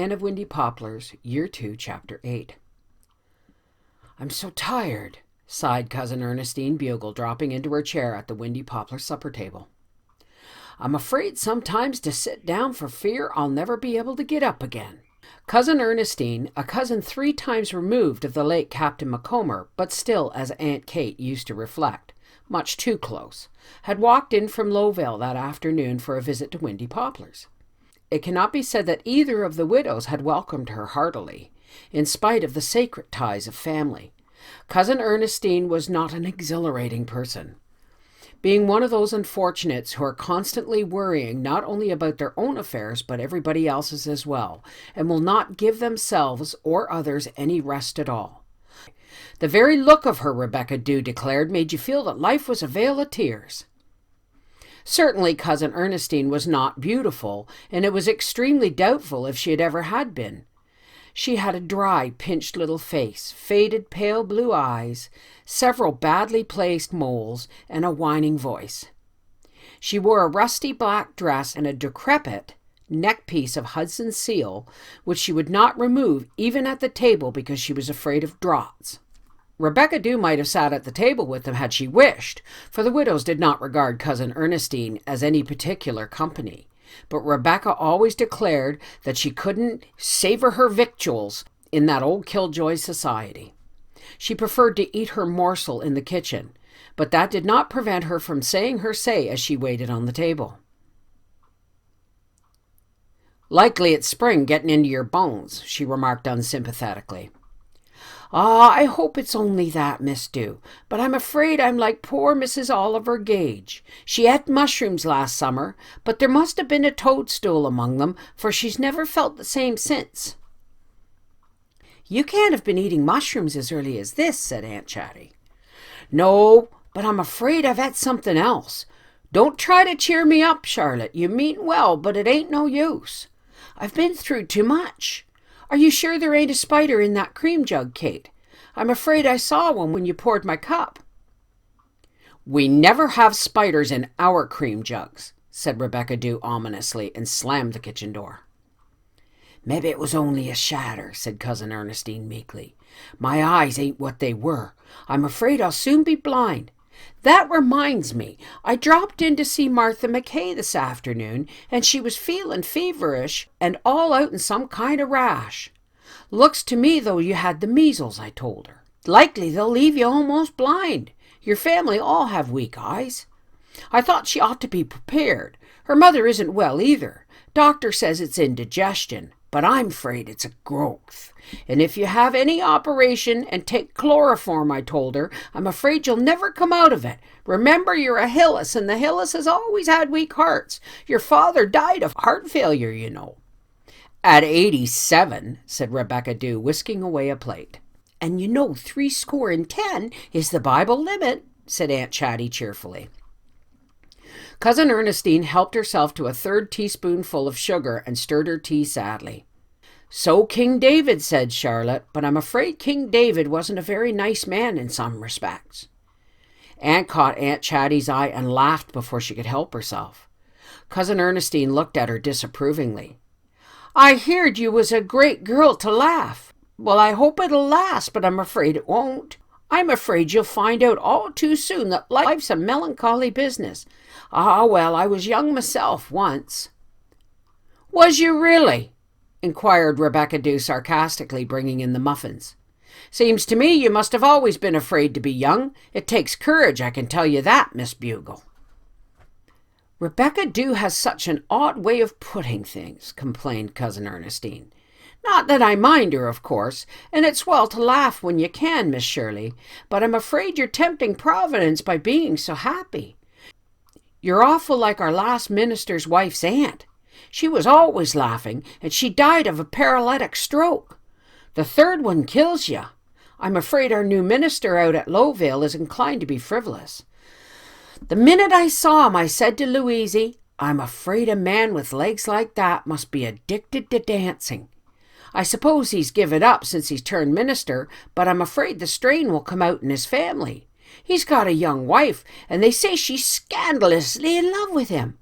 Anne of Windy Poplars, Year 2, Chapter 8. "I'm so tired," sighed Cousin Ernestine Bugle, dropping into her chair at the Windy Poplar supper table. "I'm afraid sometimes to sit down for fear I'll never be able to get up again." Cousin Ernestine, a cousin 3 times removed of the late Captain Macomber, but still, as Aunt Kate used to reflect, much too close, had walked in from Lowvale that afternoon for a visit to Windy Poplars. It cannot be said that either of the widows had welcomed her heartily, in spite of the sacred ties of family. Cousin Ernestine was not an exhilarating person. Being one of those unfortunates who are constantly worrying not only about their own affairs but everybody else's as well, and will not give themselves or others any rest at all. The very look of her, Rebecca Dew declared, made you feel that life was a vale of tears. Certainly Cousin Ernestine was not beautiful, and it was extremely doubtful if she had ever had been. She had a dry, pinched little face, faded pale blue eyes, several badly placed moles, and a whining voice. She wore a rusty black dress and a decrepit neckpiece of Hudson's seal, which she would not remove even at the table because she was afraid of draughts. Rebecca Dew might have sat at the table with them had she wished, for the widows did not regard Cousin Ernestine as any particular company. But Rebecca always declared that she couldn't savor her victuals in that old killjoy society. She preferred to eat her morsel in the kitchen, but that did not prevent her from saying her say as she waited on the table. "Likely it's spring getting into your bones," she remarked unsympathetically. "Ah, I hope it's only that, Miss Dew, but I'm afraid I'm like poor Mrs. Oliver Gage. She ate mushrooms last summer, but there must have been a toadstool among them, for she's never felt the same since." "You can't have been eating mushrooms as early as this," said Aunt Chatty. "No, but I'm afraid I've ate something else. Don't try to cheer me up, Charlotte. You mean well, but it ain't no use. I've been through too much. Are you sure there ain't a spider in that cream jug, Kate? I'm afraid I saw one when you poured my cup." "We never have spiders in our cream jugs," said Rebecca Dew ominously, and slammed the kitchen door. "Maybe it was only a shadder," said Cousin Ernestine meekly. "My eyes ain't what they were. I'm afraid I'll soon be blind. That reminds me, I dropped in to see Martha McKay this afternoon, and she was feeling feverish and all out in some kind of rash. Looks to me though you had the measles, I told her. Likely they'll leave you almost blind. Your family all have weak eyes. I thought she ought to be prepared. Her mother isn't well either. Doctor says it's indigestion, but I'm afraid it's a growth. And if you have any operation and take chloroform, I told her, I'm afraid you'll never come out of it. Remember, you're a Hillis, and the Hillis has always had weak hearts. Your father died of heart failure, you know." "At 87, said Rebecca Dew, whisking away a plate. "And you know 70 is the Bible limit," said Aunt Chatty cheerfully. Cousin Ernestine helped herself to a 3rd teaspoonful of sugar and stirred her tea sadly. "So King David said, Charlotte, but I'm afraid King David wasn't a very nice man in some respects." Aunt caught Aunt Chatty's eye and laughed before she could help herself. Cousin Ernestine looked at her disapprovingly. "I heard you was a great girl to laugh. Well, I hope it'll last, but I'm afraid it won't. I'm afraid you'll find out all too soon that life's a melancholy business. Ah, well, I was young myself once." "Was you really?" inquired Rebecca Dew sarcastically, bringing in the muffins. "Seems to me you must have always been afraid to be young. It takes courage, I can tell you that, Miss Bugle." "Rebecca Dew has such an odd way of putting things," complained Cousin Ernestine. "Not that I mind her, of course, and it's well to laugh when you can, Miss Shirley, but I'm afraid you're tempting Providence by being so happy. You're awful like our last minister's wife's aunt. She was always laughing, and she died of a paralytic stroke. The 3rd one kills you. I'm afraid our new minister out at Lowvale is inclined to be frivolous. The minute I saw him, I said to Louisy, I'm afraid a man with legs like that must be addicted to dancing. I suppose he's given up since he's turned minister, but I'm afraid the strain will come out in his family. He's got a young wife, and they say she's scandalously in love with him.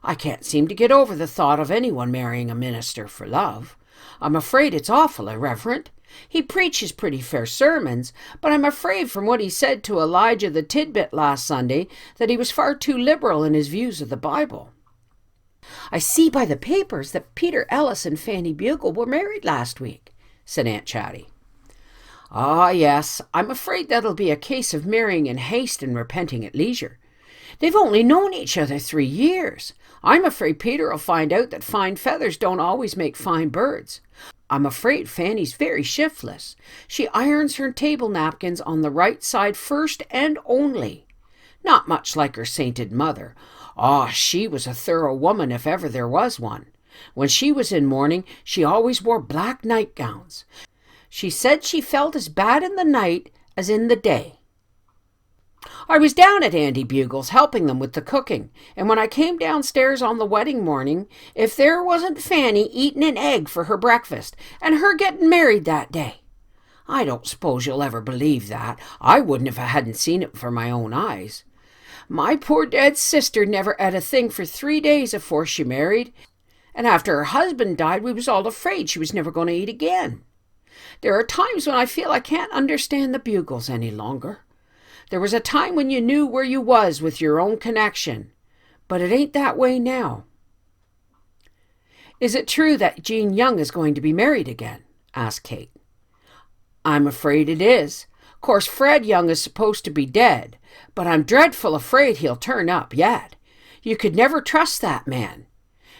I can't seem to get over the thought of anyone marrying a minister for love. I'm afraid it's awful irreverent. He preaches pretty fair sermons, but I'm afraid from what he said to Elijah the Tidbit last Sunday that he was far too liberal in his views of the Bible. I see by the papers that Peter Ellis and Fanny Bugle were married last week, said Aunt Chatty. Ah, yes, I'm afraid that'll be a case of marrying in haste and repenting at leisure. They've only known each other 3 years. I'm afraid Peter'll find out that fine feathers don't always make fine birds. I'm afraid Fanny's very shiftless. She irons her table napkins on the right side first and only. Not much like her sainted mother. Ah, she was a thorough woman if ever there was one. When she was in mourning, she always wore black nightgowns. She said she felt as bad in the night as in the day. I was down at Andy Bugle's helping them with the cooking, and when I came downstairs on the wedding morning, if there wasn't Fanny eating an egg for her breakfast, and her getting married that day. I don't suppose you'll ever believe that. I wouldn't if I hadn't seen it for my own eyes. My poor dead sister never ate a thing for 3 days afore she married, and after her husband died we was all afraid she was never going to eat again. There are times when I feel I can't understand the Bugles any longer. There was a time when you knew where you was with your own connection, but it ain't that way now. Is it true that Jean Young is going to be married again? Asked Kate. I'm afraid it is. Of course, Fred Young is supposed to be dead, but I'm dreadful afraid he'll turn up yet. You could never trust that man.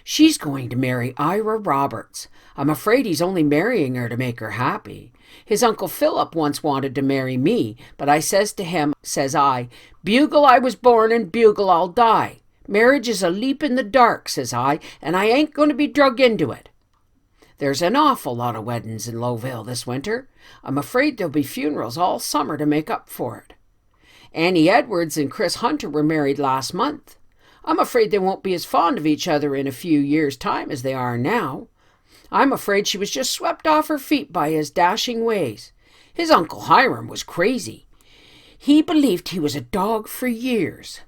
She's going to marry Ira Roberts. I'm afraid he's only marrying her to make her happy. His Uncle Philip once wanted to marry me, but I says to him, says I, Bugle I was born and Bugle I'll die. Marriage is a leap in the dark, says I, and I ain't going to be drug into it. There's an awful lot of weddings in Lowville this winter. I'm afraid there'll be funerals all summer to make up for it. Annie Edwards and Chris Hunter were married last month. I'm afraid they won't be as fond of each other in a few years' time as they are now. I'm afraid she was just swept off her feet by his dashing ways. His Uncle Hiram was crazy. He believed he was a dog for years.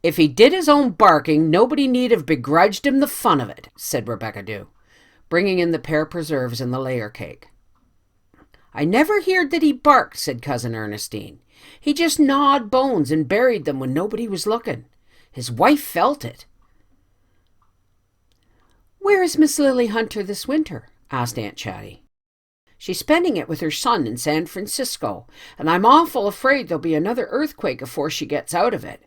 If he did his own barking, nobody need have begrudged him the fun of it, said Rebecca Dew, bringing in the pear preserves and the layer cake. I never heard that he barked, said Cousin Ernestine. He just gnawed bones and buried them when nobody was looking. His wife felt it. Where is Miss Lily Hunter this winter? Asked Aunt Chatty. She's spending it with her son in San Francisco, and I'm awful afraid there'll be another earthquake afore she gets out of it.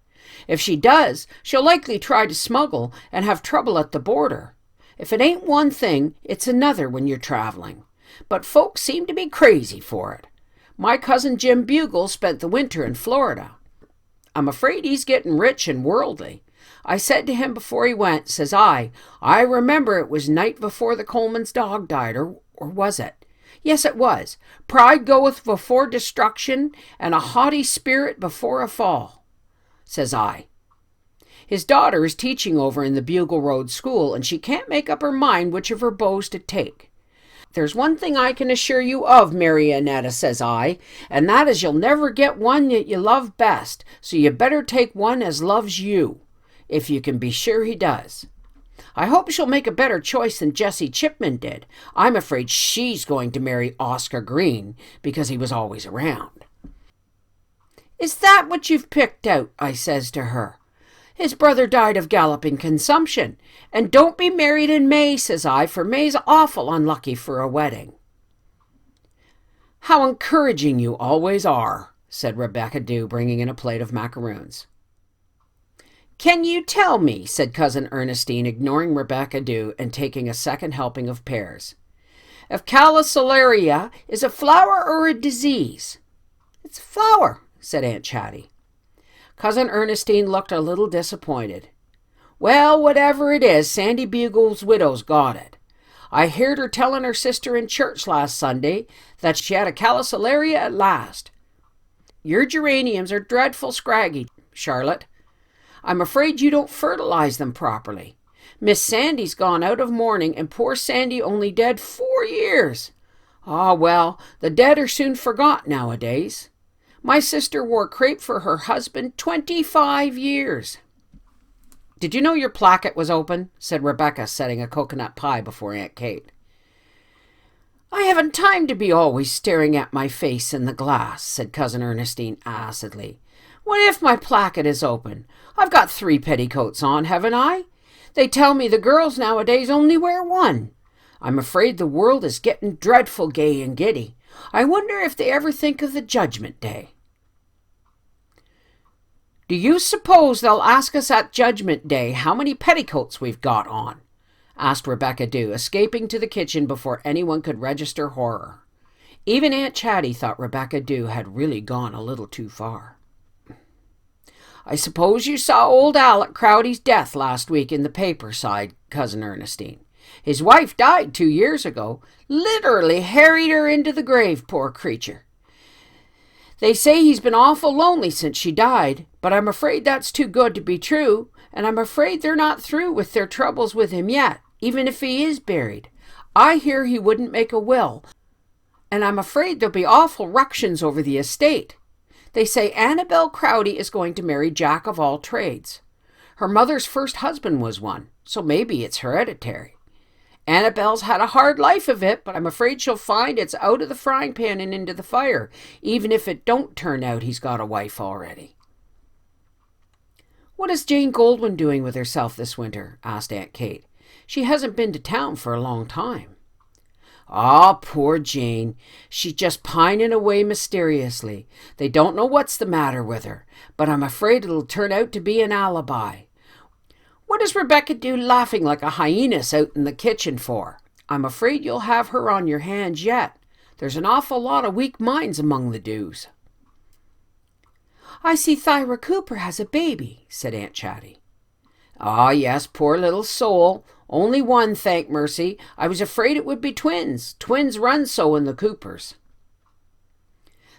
If she does, she'll likely try to smuggle and have trouble at the border. If it ain't one thing, it's another when you're traveling. But folks seem to be crazy for it. My cousin Jim Bugle spent the winter in Florida. I'm afraid he's getting rich and worldly. I said to him before he went, says I remember it was night before the Coleman's dog died, or was it? Yes, it was. Pride goeth before destruction, and a haughty spirit before a fall, says I. His daughter is teaching over in the Bugle Road School, and she can't make up her mind which of her beaus to take. There's one thing I can assure you of, Marionetta, says I, and that is you'll never get one that you love best, so you better take one as loves you, if you can be sure he does. I hope she'll make a better choice than Jessie Chipman did. I'm afraid she's going to marry Oscar Green, because he was always around. Is that what you've picked out? I says to her. His brother died of galloping consumption. And don't be married in May, says I, for May's awful unlucky for a wedding. How encouraging you always are, said Rebecca Dew, bringing in a plate of macaroons. Can you tell me, said Cousin Ernestine, ignoring Rebecca Dew and taking a second helping of pears, if calocularia is a flower or a disease? It's a flower, said Aunt Chatty. Cousin Ernestine looked a little disappointed. Well, whatever it is, Sandy Bugle's widow's got it. I heard her telling her sister in church last Sunday that she had a calocularia at last. Your geraniums are dreadful scraggy, Charlotte. I'm afraid you don't fertilize them properly. Miss Sandy's gone out of mourning, and poor Sandy only dead 4 years. Ah, well, the dead are soon forgot nowadays. My sister wore crape for her husband 25 years. Did you know your placket was open? Said Rebecca, setting a coconut pie before Aunt Kate. I haven't time to be always staring at my face in the glass, said Cousin Ernestine acidly. What if my placket is open? I've got 3 petticoats on, haven't I? They tell me the girls nowadays only wear 1. I'm afraid the world is getting dreadful gay and giddy. I wonder if they ever think of the Judgment Day. Do you suppose they'll ask us at Judgment Day how many petticoats we've got on? Asked Rebecca Dew, escaping to the kitchen before anyone could register horror. Even Aunt Chatty thought Rebecca Dew had really gone a little too far. I suppose you saw old Alec Crowdy's death last week in the paper, sighed Cousin Ernestine. His wife died 2 years ago. Literally harried her into the grave, poor creature. They say he's been awful lonely since she died, but I'm afraid that's too good to be true, and I'm afraid they're not through with their troubles with him yet, even if he is buried. I hear he wouldn't make a will, and I'm afraid there'll be awful ructions over the estate. They say Annabel Crowdy is going to marry Jack of all trades. Her mother's first husband was one, so maybe it's hereditary. Annabel's had a hard life of it, but I'm afraid she'll find it's out of the frying pan and into the fire, even if it don't turn out he's got a wife already. What is Jane Goldwyn doing with herself this winter? Asked Aunt Kate. She hasn't been to town for a long time. Ah, poor Jane. She's just pining away mysteriously. They don't know what's the matter with her, but I'm afraid it'll turn out to be an alibi. What is Rebecca Dew laughing like a hyeness out in the kitchen for? I'm afraid you'll have her on your hands yet. There's an awful lot of weak minds among the Dews. I see Thyra Cooper has a baby, said Aunt Chatty. Ah, yes, poor little soul. Only one, thank mercy. I was afraid it would be twins. Twins run so in the Coopers.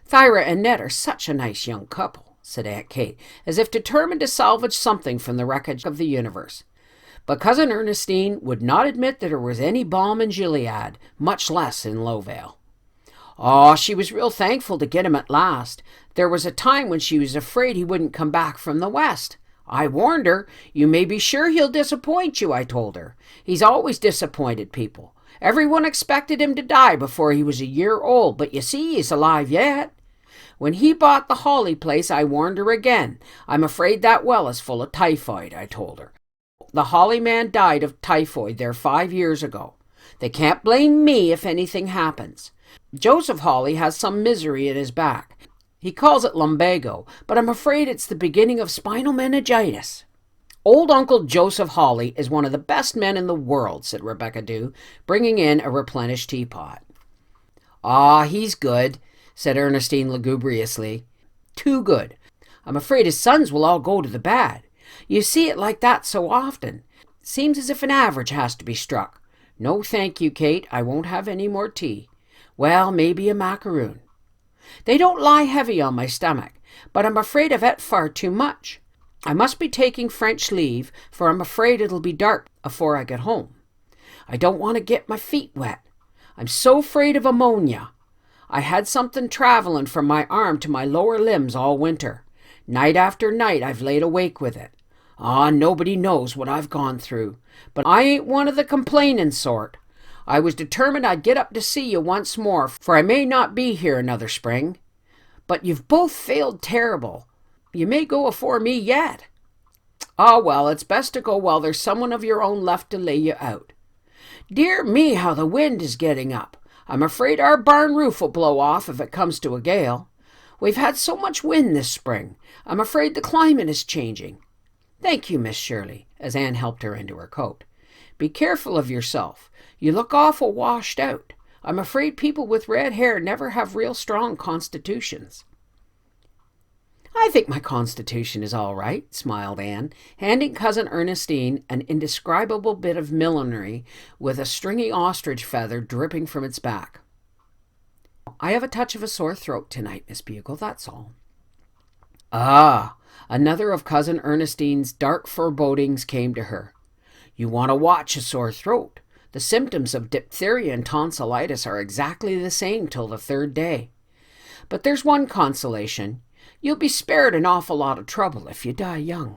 Thyra and Ned are such a nice young couple, said Aunt Kate, as if determined to salvage something from the wreckage of the universe. But Cousin Ernestine would not admit that there was any balm in Gilead, much less in Lowvale. Oh, she was real thankful to get him at last. There was a time when she was afraid he wouldn't come back from the West. I warned her. You may be sure he'll disappoint you, I told her. He's always disappointed people. Everyone expected him to die before he was a year old, but you see he's alive yet. When he bought the Hawley place, I warned her again. I'm afraid that well is full of typhoid, I told her. The Hawley man died of typhoid there 5 years ago. They can't blame me if anything happens. Joseph Hawley has some misery in his back. He calls it lumbago, but I'm afraid it's the beginning of spinal meningitis. Old Uncle Joseph Hawley is one of the best men in the world, said Rebecca Dew, bringing in a replenished teapot. Ah, he's good, said Ernestine lugubriously. Too good. I'm afraid his sons will all go to the bad. You see it like that so often. Seems as if an average has to be struck. No, thank you, Kate. I won't have any more tea. Well, maybe a macaroon. They don't lie heavy on my stomach, but I'm afraid I've ate far too much. I must be taking French leave, for I'm afraid it'll be dark afore I get home. I don't want to get my feet wet. I'm so afraid of ammonia. I had something traveling from my arm to my lower limbs all winter. Night after night I've laid awake with it. Ah, nobody knows what I've gone through, but I ain't one of the complaining sort. I was determined I'd get up to see you once more, for I may not be here another spring. But you've both failed terrible. You may go afore me yet. Ah, well, it's best to go while there's someone of your own left to lay you out. Dear me, how the wind is getting up. I'm afraid our barn roof will blow off if it comes to a gale. We've had so much wind this spring. I'm afraid the climate is changing. Thank you, Miss Shirley, as Anne helped her into her coat. Be careful of yourself. You look awful washed out. I'm afraid people with red hair never have real strong constitutions. I think my constitution is all right, smiled Anne, handing Cousin Ernestine an indescribable bit of millinery with a stringy ostrich feather dripping from its back. I have a touch of a sore throat tonight, Miss Bugle, that's all. Ah, another of Cousin Ernestine's dark forebodings came to her. You want to watch a sore throat. The symptoms of diphtheria and tonsillitis are exactly the same till the 3rd day. But there's one consolation. You'll be spared an awful lot of trouble if you die young.